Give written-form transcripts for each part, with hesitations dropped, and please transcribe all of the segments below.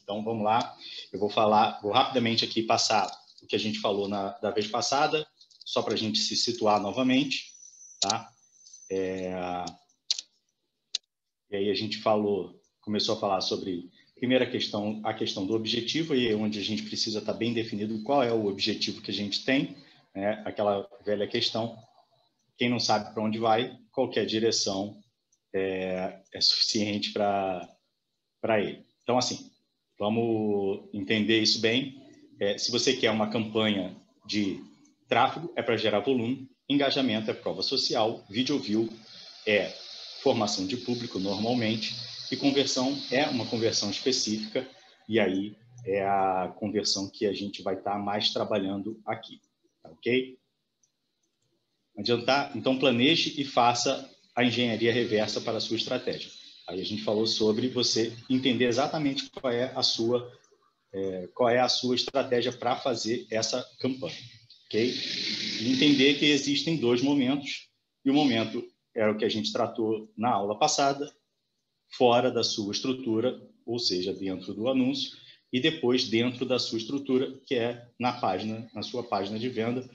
Então, vamos lá. Eu vou rapidamente aqui passar o que a gente falou da vez passada, só para a gente se situar novamente, tá? E aí a gente começou a falar sobre, primeira questão, a questão do objetivo, e onde a gente precisa estar bem definido qual é o objetivo que a gente tem, né? Aquela velha questão, quem não sabe para onde vai, qualquer direção é suficiente para ele. Então, assim, vamos entender isso bem. Se você quer uma campanha de tráfego, é para gerar volume, engajamento é prova social, video view é formação de público normalmente, e conversão é uma conversão específica, e aí é a conversão que a gente vai estar mais trabalhando aqui, tá, ok? Adiantar, então planeje e faça a engenharia reversa para a sua estratégia. Aí a gente falou sobre você entender exatamente qual é a sua estratégia para fazer essa campanha, ok? E entender que existem dois momentos, e o momento era o que a gente tratou na aula passada, fora da sua estrutura, ou seja, dentro do anúncio, e depois dentro da sua estrutura, que é na sua página de venda,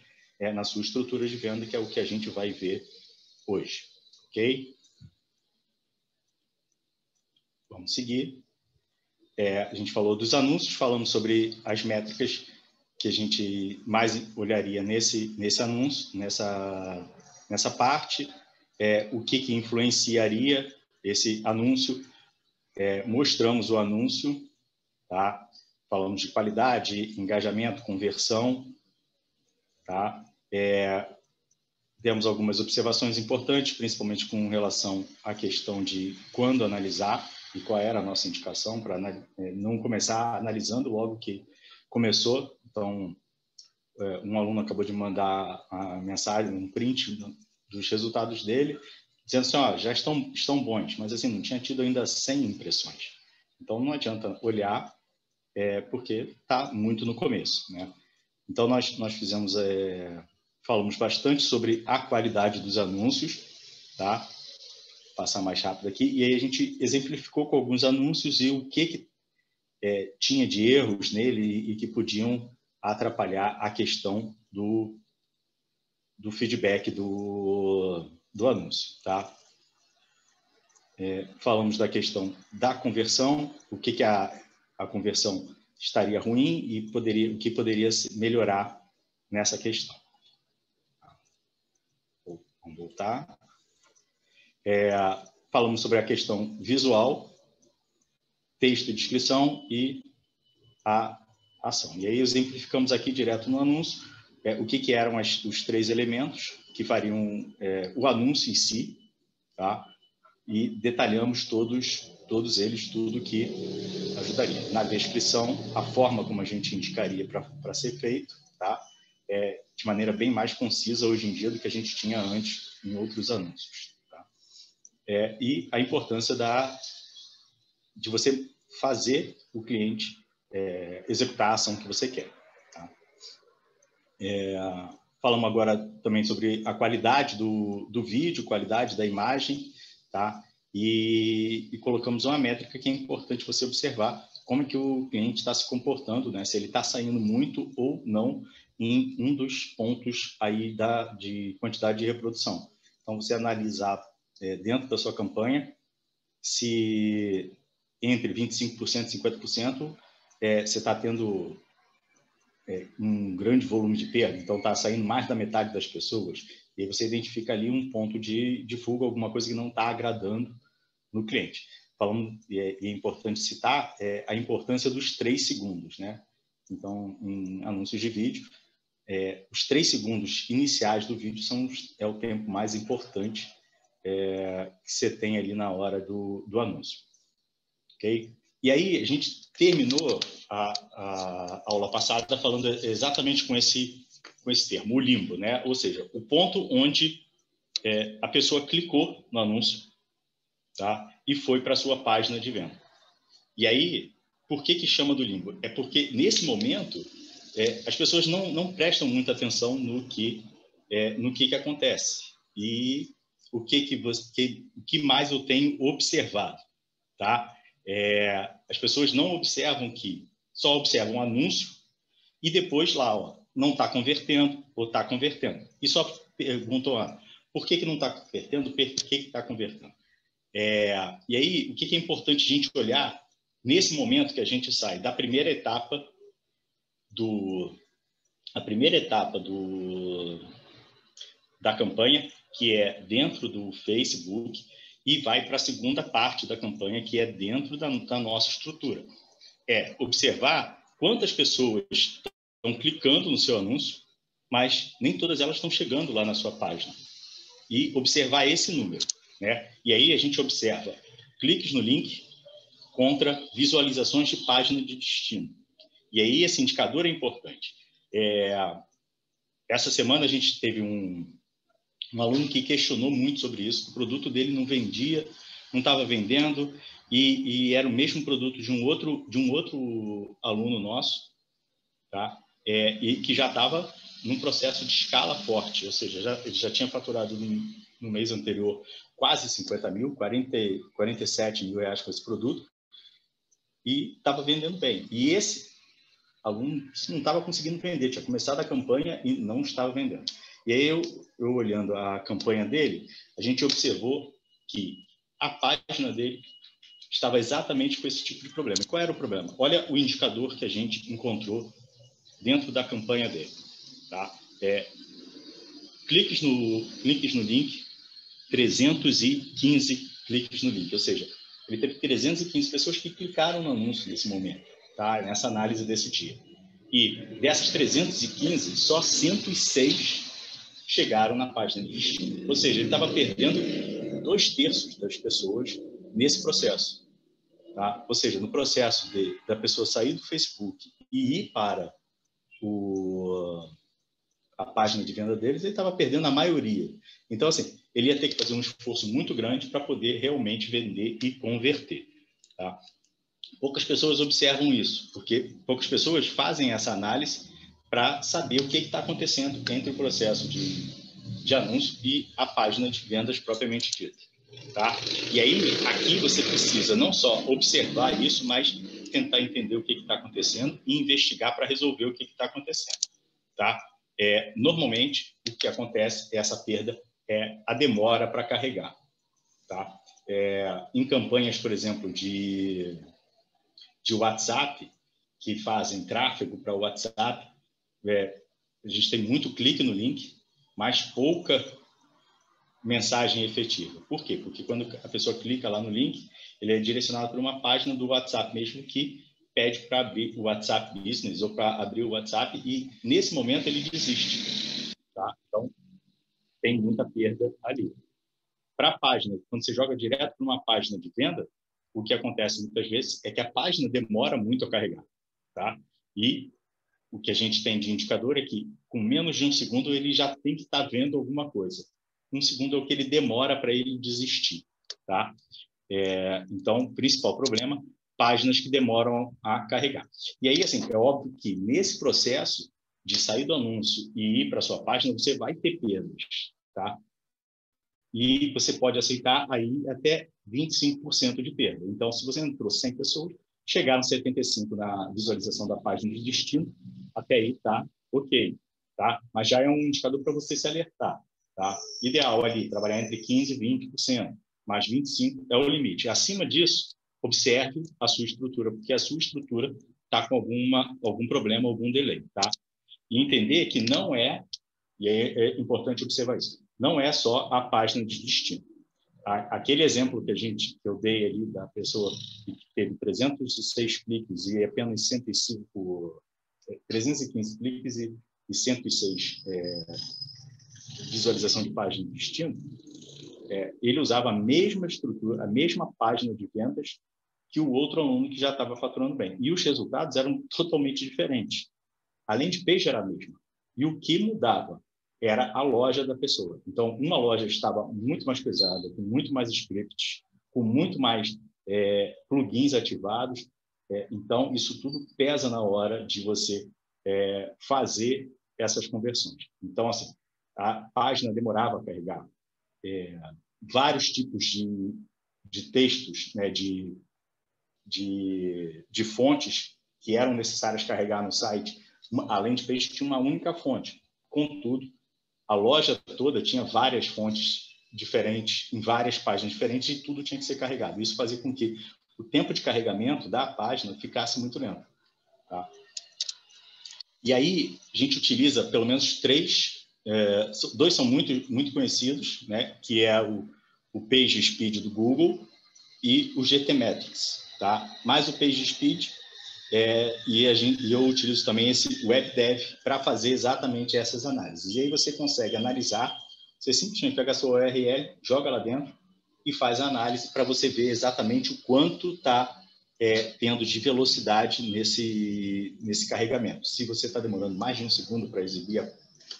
na sua estrutura de venda, que é o que a gente vai ver hoje, ok? Vamos seguir. A gente falou dos anúncios, falamos sobre as métricas que a gente mais olharia nesse anúncio, nessa parte, o que influenciaria esse anúncio, mostramos o anúncio, tá? Falamos de qualidade, engajamento, conversão, tá? Demos algumas observações importantes, principalmente com relação à questão de quando analisar e qual era a nossa indicação para não começar analisando logo que começou. Então, um aluno acabou de mandar a mensagem, um print dos resultados dele, dizendo assim, ó, já estão bons, mas assim, não tinha tido ainda 100 impressões. Então, não adianta olhar, porque está muito no começo, né? Então, nós fizemos... falamos bastante sobre a qualidade dos anúncios, tá? Vou passar mais rápido aqui. E aí a gente exemplificou com alguns anúncios e o que tinha de erros nele e que podiam atrapalhar a questão do feedback do anúncio, tá? Falamos da questão da conversão, o que a conversão estaria ruim e o que poderia melhorar nessa questão. Vamos voltar. Falamos sobre a questão visual, texto e descrição e a ação. E aí exemplificamos aqui direto no anúncio o que eram os três elementos que fariam o anúncio em si, tá? E detalhamos todos eles, tudo que ajudaria. Na descrição, a forma como a gente indicaria para ser feito, tá? De maneira bem mais concisa hoje em dia do que a gente tinha antes em outros anúncios. Tá? E a importância de você fazer o cliente executar a ação que você quer. Tá? Falamos agora também sobre a qualidade do vídeo, qualidade da imagem, tá? E colocamos uma métrica que é importante você observar como é que o cliente está se comportando, né? Se ele está saindo muito ou não em um dos pontos aí de quantidade de reprodução. Então, você analisar dentro da sua campanha se entre 25% e 50% você está tendo um grande volume de perda, então está saindo mais da metade das pessoas, e aí você identifica ali um ponto de fuga, alguma coisa que não está agradando no cliente. Falando, e é importante citar a importância dos 3 segundos, né? Então, em anúncios de vídeo, os 3 segundos iniciais do vídeo é o tempo mais importante que você tem ali na hora do anúncio. Ok? E aí, a gente terminou a aula passada falando exatamente com esse termo, o limbo, né? Ou seja, o ponto onde a pessoa clicou no anúncio, tá? E foi para a sua página de venda. E aí, por que chama do limbo? É porque, nesse momento, as pessoas não prestam muita atenção no que acontece. E o que mais eu tenho observado, tá? As pessoas não observam só observam o anúncio e depois lá, ó, não está convertendo ou está convertendo. E só perguntam, por que não está convertendo, por que está convertendo? E aí, o que é importante a gente olhar nesse momento que a gente sai da primeira etapa da campanha, que é dentro do Facebook, e vai para a segunda parte da campanha, que é dentro da nossa estrutura. Observar quantas pessoas estão clicando no seu anúncio, mas nem todas elas estão chegando lá na sua página. E observar esse número, né? E aí a gente observa cliques no link contra visualizações de página de destino. E aí esse indicador é importante. Essa semana a gente teve um aluno que questionou muito sobre isso. O produto dele não vendia, não estava vendendo, e era o mesmo produto de um outro aluno nosso, tá? E que já estava num processo de escala forte, ou seja, ele já tinha faturado no mês anterior quase 50 mil, 47 mil reais com esse produto, e estava vendendo bem. E esse aluno não estava conseguindo vender, tinha começado a campanha e não estava vendendo. E aí eu olhando a campanha dele, a gente observou que a página dele estava exatamente com esse tipo de problema. E qual era o problema? Olha o indicador que a gente encontrou dentro da campanha dele. Tá? Cliques no link, 315 cliques no link. Ou seja, ele teve 315 pessoas que clicaram no anúncio nesse momento, tá? Nessa análise desse dia. E dessas 315, só 106 chegaram na página de destino. Ou seja, ele estava perdendo 2/3 das pessoas nesse processo. Tá? Ou seja, no processo da pessoa sair do Facebook e ir para a página de venda deles, ele estava perdendo a maioria. Então, assim, ele ia ter que fazer um esforço muito grande para poder realmente vender e converter. Tá? Poucas pessoas observam isso, porque poucas pessoas fazem essa análise para saber o que está acontecendo entre o processo de anúncio e a página de vendas propriamente dita. Tá? E aí, aqui você precisa não só observar isso, mas tentar entender o que está acontecendo e investigar para resolver o que está acontecendo. Tá? Normalmente, o que acontece é essa perda, a demora para carregar. Tá? Em campanhas, por exemplo, de WhatsApp, que fazem tráfego para o WhatsApp, a gente tem muito clique no link, mas pouca mensagem efetiva. Por quê? Porque quando a pessoa clica lá no link, ele é direcionado para uma página do WhatsApp mesmo que pede para abrir o WhatsApp Business ou para abrir o WhatsApp e, nesse momento, ele desiste. Tá? Então, tem muita perda ali. Para a página, quando você joga direto para uma página de venda, o que acontece muitas vezes é que a página demora muito a carregar. Tá? E o que a gente tem de indicador é que, com menos de 1 segundo, ele já tem que estar vendo alguma coisa. 1 segundo é o que ele demora para ele desistir. Tá? Então, o principal problema, páginas que demoram a carregar. E aí, assim, é óbvio que nesse processo de sair do anúncio e ir para a sua página, você vai ter perdas. Tá? E você pode aceitar aí até 25% de perda. Então, se você entrou 100 pessoas, chegaram 75 na visualização da página de destino, até aí está ok. Tá? Mas já é um indicador para você se alertar. Tá? Ideal ali, trabalhar entre 15% e 20%, mas 25% é o limite. Acima disso, observe a sua estrutura, porque a sua estrutura está com algum problema, algum delay. Tá? E entender que não é, e é importante observar isso, não é só a página de destino. Aquele exemplo que eu dei ali da pessoa que teve 306 cliques e apenas 315 cliques e 106 visualização de página de destino, ele usava a mesma estrutura, a mesma página de vendas que o outro aluno que já estava faturando bem. E os resultados eram totalmente diferentes. A landing page era a mesma. E o que mudava era a loja da pessoa. Então, uma loja estava muito mais pesada, com muito mais scripts, com muito mais plugins ativados. Então, isso tudo pesa na hora de você fazer essas conversões. Então, assim, a página demorava a carregar. Vários tipos de textos, né, de de fontes que eram necessárias carregar no site. A landing page tinha uma única fonte. Contudo, a loja toda tinha várias fontes diferentes, em várias páginas diferentes, e tudo tinha que ser carregado. Isso fazia com que o tempo de carregamento da página ficasse muito lento. Tá? E aí, a gente utiliza pelo menos dois são muito conhecidos, né? Que é o PageSpeed do Google e o GTmetrix. Tá? Mas o PageSpeed, e eu utilizo também esse WebDev para fazer exatamente essas análises. E aí você consegue analisar, você simplesmente pega a sua URL, joga lá dentro e faz a análise para você ver exatamente o quanto está tendo de velocidade nesse carregamento. Se você está demorando mais de 1 segundo para exibir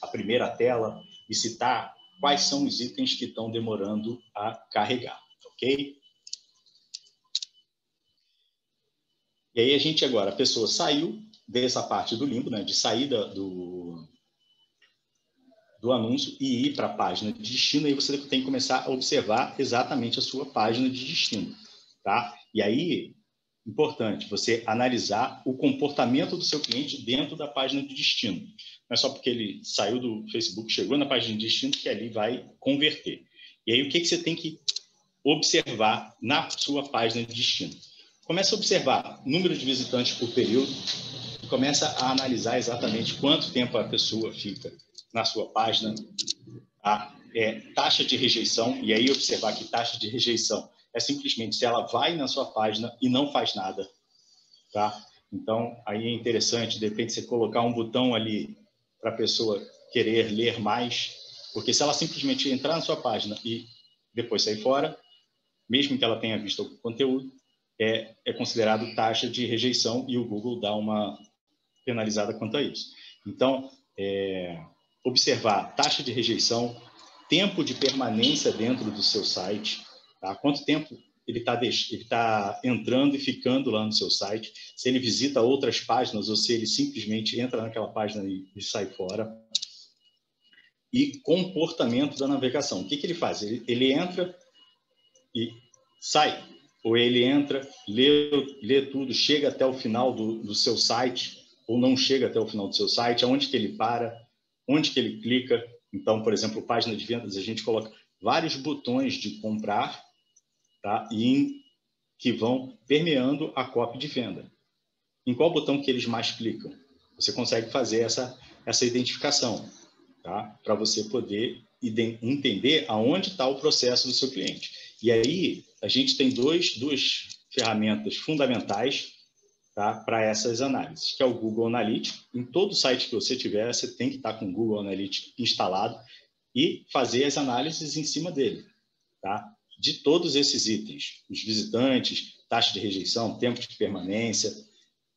a primeira tela e citar quais são os itens que estão demorando a carregar, ok? E aí a pessoa saiu dessa parte do limbo, né, de saída do anúncio e ir para a página de destino, aí você tem que começar a observar exatamente a sua página de destino, tá? E aí, importante, você analisar o comportamento do seu cliente dentro da página de destino. Não é só porque ele saiu do Facebook, chegou na página de destino, que ali vai converter. E aí, o que você tem que observar na sua página de destino? Começa a observar número de visitantes por período e começa a analisar exatamente quanto tempo a pessoa fica na sua página, a taxa de rejeição, e aí observar que taxa de rejeição é simplesmente se ela vai na sua página e não faz nada, tá? Então, aí é interessante, de repente, você colocar um botão ali para a pessoa querer ler mais, porque se ela simplesmente entrar na sua página e depois sair fora, mesmo que ela tenha visto algum conteúdo, é considerado taxa de rejeição e o Google dá uma penalizada quanto a isso. Então, observar taxa de rejeição, tempo de permanência dentro do seu site, tá? Quanto tempo ele tá entrando e ficando lá no seu site, se ele visita outras páginas ou se ele simplesmente entra naquela página e sai fora. E comportamento da navegação. O que ele faz? Ele entra e sai, ou ele entra, lê tudo, chega até o final do seu site, ou não chega até o final do seu site, aonde que ele para, onde que ele clica. Então, por exemplo, página de vendas, a gente coloca vários botões de comprar, tá? Que vão permeando a copy de venda. Em qual botão que eles mais clicam? Você consegue fazer essa identificação, tá? Para você poder entender aonde está o processo do seu cliente. E aí, a gente tem duas ferramentas fundamentais, tá, para essas análises, que é o Google Analytics. Em todo site que você tiver, você tem que estar com o Google Analytics instalado e fazer as análises em cima dele, tá? De todos esses itens, os visitantes, taxa de rejeição, tempo de permanência,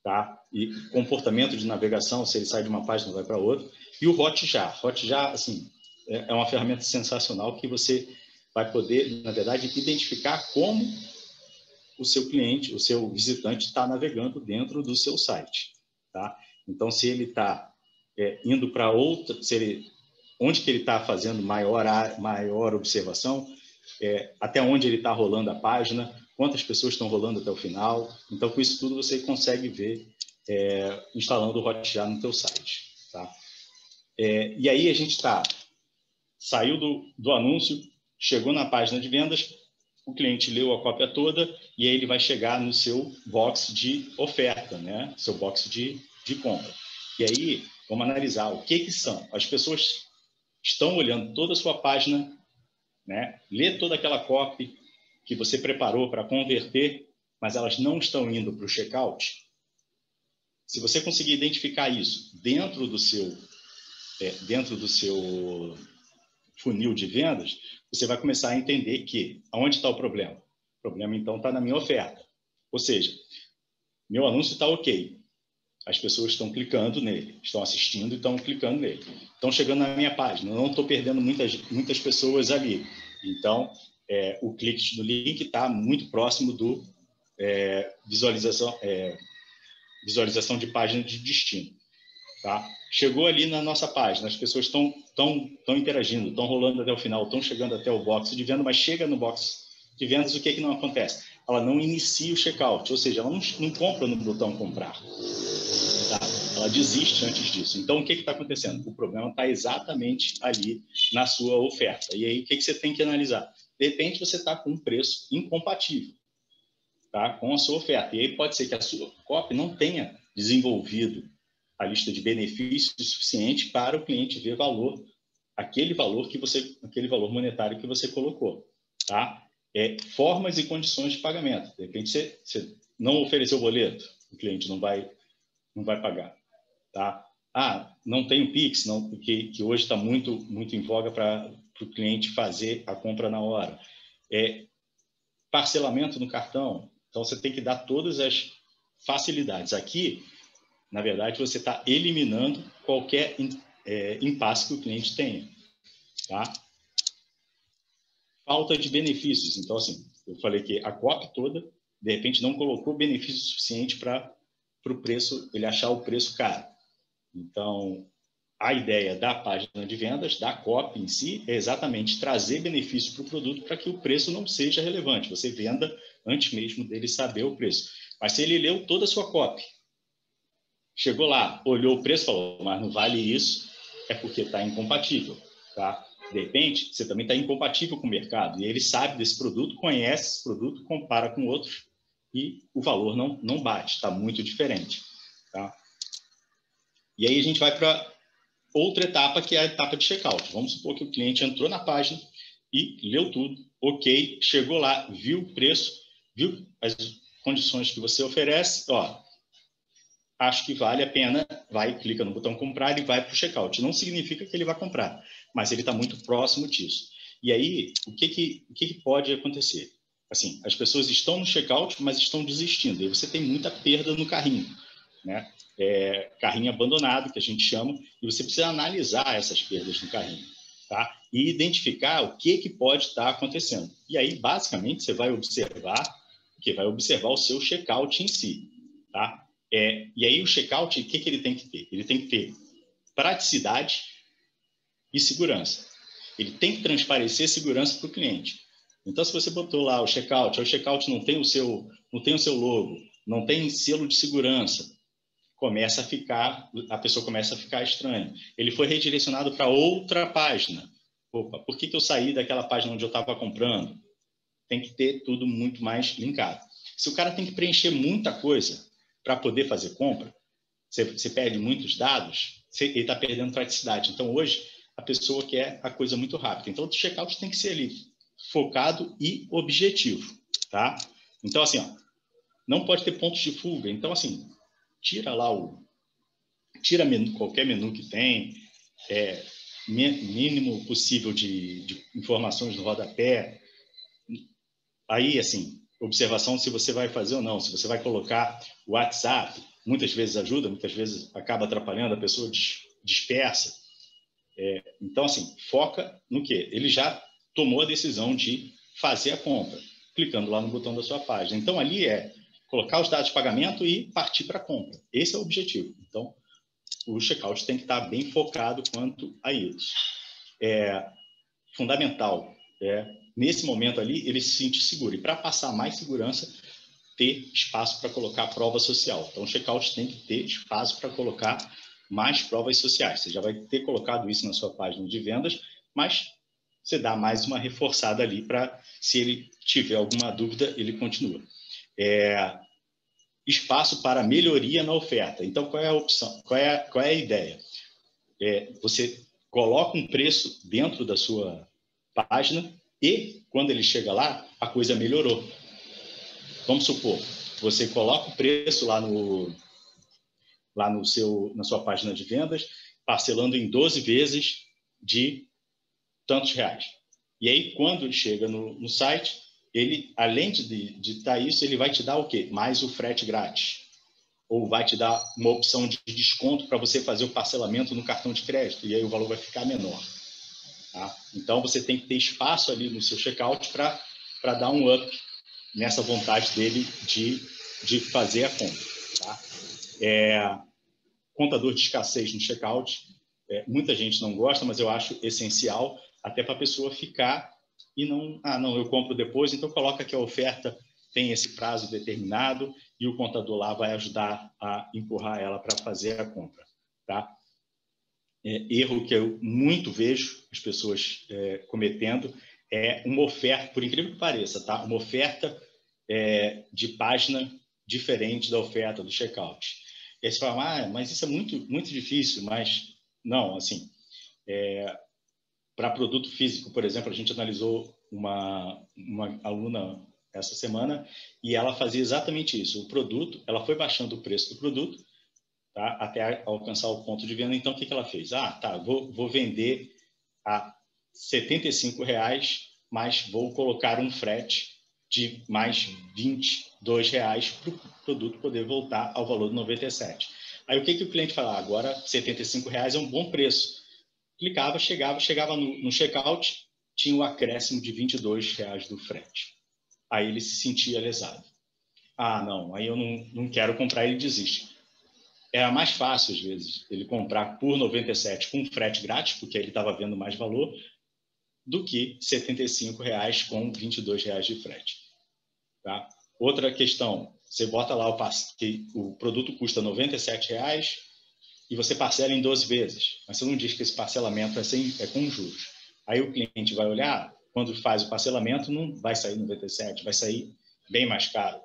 tá? E comportamento de navegação, se ele sai de uma página vai para outra, e o Hotjar. Hotjar, assim, é uma ferramenta sensacional que você vai poder, na verdade, identificar como o seu cliente, o seu visitante está navegando dentro do seu site, tá? Então, se ele está indo para outra, onde que ele está fazendo maior observação, até onde ele está rolando a página, quantas pessoas estão rolando até o final. Então, com isso tudo, você consegue ver instalando o Hotjar no teu site, tá? E aí a gente saiu do anúncio, chegou na página de vendas, o cliente leu a cópia toda e aí ele vai chegar no seu box de oferta, né? Seu box de compra. E aí, vamos analisar o que são. As pessoas estão olhando toda a sua página, né? Lê toda aquela copy que você preparou para converter, mas elas não estão indo para o checkout. Se você conseguir identificar isso dentro do seu funil de vendas, você vai começar a entender que onde está o problema? O problema, então, está na minha oferta. Ou seja, meu anúncio está ok. As pessoas estão clicando nele, estão assistindo e estão clicando nele. Estão chegando na minha página, eu não estou perdendo muitas pessoas ali. Então, o clique no link está muito próximo do visualização de página de destino. Tá? Chegou ali na nossa página, as pessoas estão interagindo, estão rolando até o final, estão chegando até o box de venda, mas chega no box de vendas, o que não acontece? ela não inicia o checkout, ou seja, ela não compra no botão comprar. Tá? Ela desiste antes disso. Então, o que está acontecendo? O problema está exatamente ali na sua oferta. E aí, o que você tem que analisar? De repente, você está com um preço incompatível, tá, com a sua oferta. E aí pode ser que a sua copy não tenha desenvolvido a lista de benefícios suficiente para o cliente ver valor, aquele valor monetário que você colocou. Tá? Formas e condições de pagamento. De repente, você não ofereceu o boleto, o cliente não vai pagar. Tá? Não tem o Pix, não, que hoje está muito em voga para o cliente fazer a compra na hora. Parcelamento no cartão. Então, você tem que dar todas as facilidades. Aqui, na verdade, você está eliminando qualquer impasse que o cliente tenha. Tá? Falta de benefícios. Então, assim, eu falei que a copy toda, de repente, não colocou benefício suficiente para o preço, ele achar o preço caro. Então, a ideia da página de vendas, da copy em si, é exatamente trazer benefício para o produto para que o preço não seja relevante. Você venda antes mesmo dele saber o preço. Mas se ele leu toda a sua copy, chegou lá, olhou o preço e falou, mas não vale isso, é porque está incompatível. Tá? De repente, você também está incompatível com o mercado. E ele sabe desse produto, conhece esse produto, compara com outros e o valor não bate, está muito diferente. Tá? E aí a gente vai para outra etapa, que é a etapa de checkout. Vamos supor que o cliente entrou na página e leu tudo, ok, chegou lá, viu o preço, viu as condições que você oferece, acho que vale a pena, clica no botão comprar e vai para o checkout. Não significa que ele vai comprar, mas ele está muito próximo disso. E aí, o que pode acontecer? Assim, as pessoas estão no checkout, mas estão desistindo. E você tem muita perda no carrinho, né? Carrinho abandonado, que a gente chama, e você precisa analisar essas perdas no carrinho, tá? E identificar o que pode estar acontecendo. E aí, basicamente, você vai observar o seu checkout em si, tá? E aí, o checkout, o que ele tem que ter? Ele tem que ter praticidade e segurança. Ele tem que transparecer segurança para o cliente. Então, se você botou lá o checkout não tem o seu logo, não tem selo de segurança, a pessoa começa a ficar estranha. Ele foi redirecionado para outra página. Opa, por que eu saí daquela página onde eu estava comprando? Tem que ter tudo muito mais linkado. Se o cara tem que preencher muita coisa para poder fazer compra, você perde muitos dados, ele está perdendo praticidade. Então, hoje, a pessoa quer a coisa muito rápida. Então, o checkout tem que ser ali focado e objetivo. Tá? Então, assim, não pode ter pontos de fuga. Então, assim, tira qualquer menu que tem, mínimo possível de informações no rodapé. Aí, assim, observação se você vai fazer ou não, se você vai colocar o WhatsApp, muitas vezes ajuda, muitas vezes acaba atrapalhando, a pessoa dispersa. Então, assim, foca no quê? Ele já tomou a decisão de fazer a compra, clicando lá no botão da sua página. Então, ali colocar os dados de pagamento e partir para a compra. Esse é o objetivo. Então, o checkout tem que estar bem focado quanto a isso. Fundamental, nesse momento ali, ele se sentir seguro. E para passar mais segurança, ter espaço para colocar prova social. Então, o checkout tem que ter espaço para colocar mais provas sociais. Você já vai ter colocado isso na sua página de vendas, mas você dá mais uma reforçada ali para, se ele tiver alguma dúvida, ele continua. Espaço para melhoria na oferta. Então, qual é a opção? Qual é a ideia? Você coloca um preço dentro da sua página e, quando ele chega lá, a coisa melhorou. Vamos supor, você coloca o preço na sua página de vendas, parcelando em 12 vezes de tantos reais. E aí, quando chega no site, ele, além de dar isso, ele vai te dar o quê? Mais o frete grátis. Ou vai te dar uma opção de desconto para você fazer o parcelamento no cartão de crédito, e aí o valor vai ficar menor. Tá? Então, você tem que ter espaço ali no seu checkout para dar um up nessa vontade dele de fazer a compra. Tá? Contador de escassez no checkout, muita gente não gosta, mas eu acho essencial até para a pessoa ficar e não, eu compro depois, então coloca aqui a oferta tem esse prazo determinado e o contador lá vai ajudar a empurrar ela para fazer a compra, tá? Erro que eu muito vejo as pessoas cometendo é uma oferta, por incrível que pareça, tá? Uma oferta de página diferente da oferta do checkout. E aí você fala, mas isso é muito, muito difícil, mas não, assim, para produto físico, por exemplo, a gente analisou uma aluna essa semana e ela fazia exatamente isso. O produto, ela foi baixando o preço do produto, tá? Até alcançar o ponto de venda. Então, o que ela fez? Vou vender a R$ 75, mas vou colocar um frete de mais R$ 22 para o produto poder voltar ao valor de 97. Aí, o que o cliente fala? Agora, R$ 75 é um bom preço. Clicava, chegava no checkout, tinha o acréscimo de R$ 22 do frete. Aí ele se sentia lesado. Não, aí eu não quero comprar, ele desiste. Era mais fácil, às vezes, ele comprar por 97 com frete grátis, porque ele estava vendo mais valor, do que R$ 75 com R$ 22 de frete. Tá? Outra questão, você bota lá que o produto custa R$ 97 e você parcela em 12 vezes, mas você não diz que esse parcelamento é com juros. Aí o cliente vai olhar, quando faz o parcelamento, não vai sair 97, vai sair bem mais caro.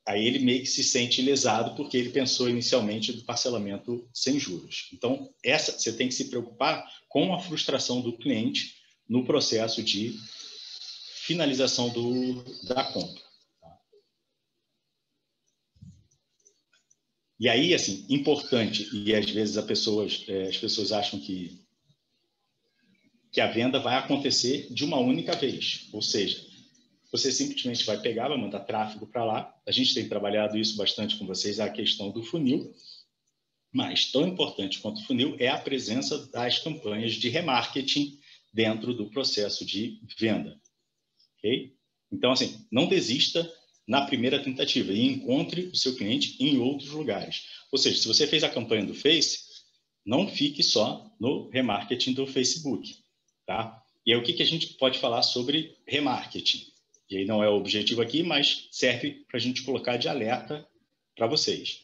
Aí ele meio que se sente lesado porque ele pensou inicialmente do parcelamento sem juros. Então, você tem que se preocupar com a frustração do cliente no processo de finalização da compra. E aí, assim, importante, e às vezes as pessoas acham que a venda vai acontecer de uma única vez, ou seja, você simplesmente vai pegar, vai mandar tráfego para lá. A gente tem trabalhado isso bastante com vocês, a questão do funil, mas tão importante quanto o funil é a presença das campanhas de remarketing dentro do processo de venda. Okay? Então, assim, não desista na primeira tentativa e encontre o seu cliente em outros lugares. Ou seja, se você fez a campanha do Face, não fique só no remarketing do Facebook. Tá? E aí, o que a gente pode falar sobre remarketing? E aí não é o objetivo aqui, mas serve para a gente colocar de alerta para vocês.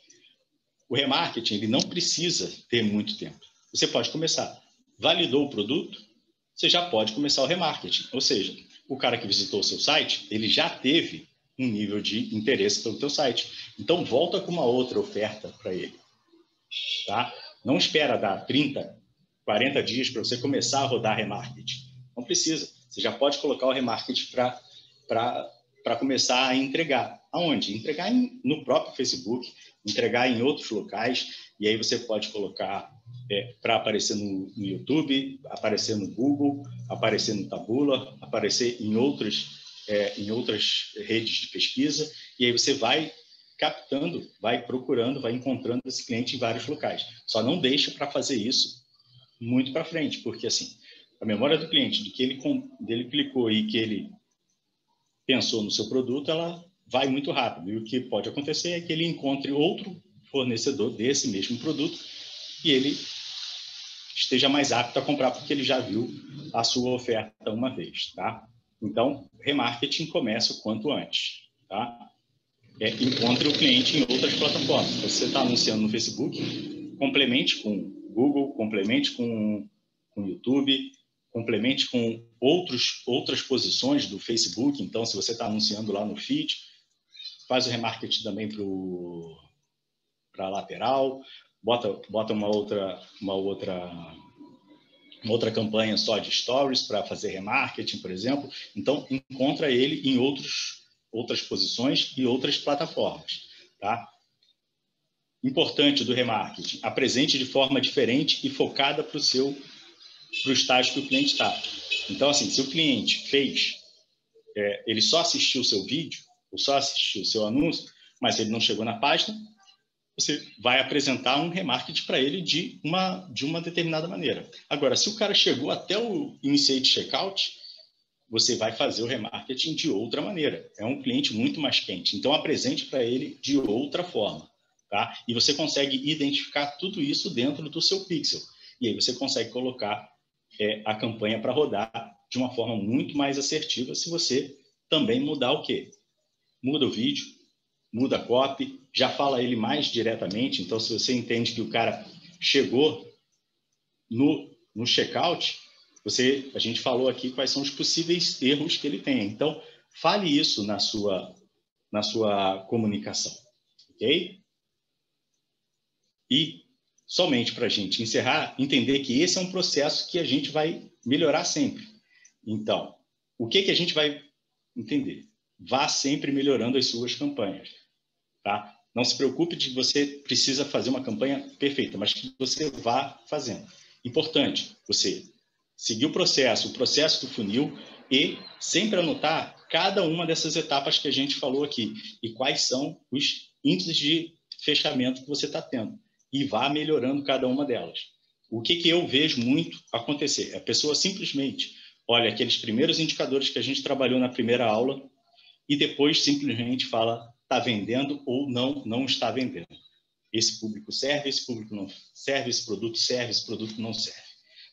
O remarketing ele não precisa ter muito tempo. Você pode começar. Validou o produto, você já pode começar o remarketing. Ou seja, o cara que visitou o seu site, ele já teve um nível de interesse pelo teu site. Então, volta com uma outra oferta para ele. Tá? Não espera dar 30, 40 dias para você começar a rodar remarketing. Não precisa. Você já pode colocar o remarketing para começar a entregar. Aonde? Entregar no próprio Facebook, entregar em outros locais, e aí você pode colocar para aparecer no YouTube, aparecer no Google, aparecer no Taboola, aparecer em outras redes de pesquisa, e aí você vai captando, vai procurando, vai encontrando esse cliente em vários locais. Só não deixa para fazer isso muito para frente, porque assim, a memória do cliente de que ele clicou e que ele pensou no seu produto, ela vai muito rápido. E o que pode acontecer é que ele encontre outro fornecedor desse mesmo produto e ele esteja mais apto a comprar porque ele já viu a sua oferta uma vez, tá? Então, remarketing começa o quanto antes, tá? Encontre o cliente em outras plataformas. Se você está anunciando no Facebook, complemente com Google, complemente com YouTube, complemente com outras posições do Facebook. Então, se você está anunciando lá no feed, faz o remarketing também para a lateral, bota uma outra campanha só de stories para fazer remarketing, por exemplo. Então, encontra ele em outras posições e outras plataformas. Tá? Importante do remarketing, apresente de forma diferente e focada para o estágio que o cliente está. Então, assim, se o cliente ele só assistiu o seu vídeo, ou só assistiu o seu anúncio, mas ele não chegou na página, você vai apresentar um remarketing para ele de uma determinada maneira. Agora, se o cara chegou até o Initiate Checkout, você vai fazer o remarketing de outra maneira. É um cliente muito mais quente. Então, apresente para ele de outra forma. Tá? E você consegue identificar tudo isso dentro do seu pixel. E aí você consegue colocar a campanha para rodar de uma forma muito mais assertiva se você também mudar o quê? muda o vídeo, muda a copy, já fala ele mais diretamente. Então, se você entende que o cara chegou no checkout, a gente falou aqui quais são os possíveis erros que ele tem. Então, fale isso na sua comunicação, ok? E, somente para a gente encerrar, entender que esse é um processo que a gente vai melhorar sempre. Então, o que a gente vai entender? Vá sempre melhorando as suas campanhas, tá? Não se preocupe de que você precisa fazer uma campanha perfeita, mas que você vá fazendo. Importante, você seguir o processo do funil e sempre anotar cada uma dessas etapas que a gente falou aqui e quais são os índices de fechamento que você está tendo. E vá melhorando cada uma delas. O que eu vejo muito acontecer? A pessoa simplesmente olha aqueles primeiros indicadores que a gente trabalhou na primeira aula e depois simplesmente fala está vendendo ou não está vendendo. Esse público serve, esse público não serve, esse produto não serve.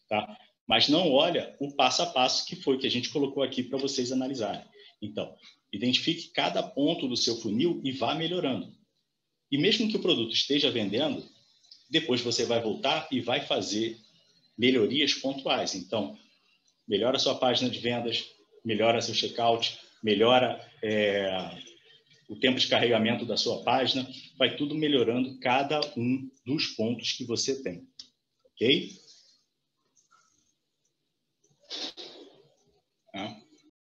Tá? Mas não olha o passo a passo que foi que a gente colocou aqui para vocês analisarem. Então, identifique cada ponto do seu funil e vá melhorando. E mesmo que o produto esteja vendendo, depois você vai voltar e vai fazer melhorias pontuais. Então, melhora a sua página de vendas, melhora seu checkout, melhora o tempo de carregamento da sua página, vai tudo melhorando cada um dos pontos que você tem. Ok? Tá?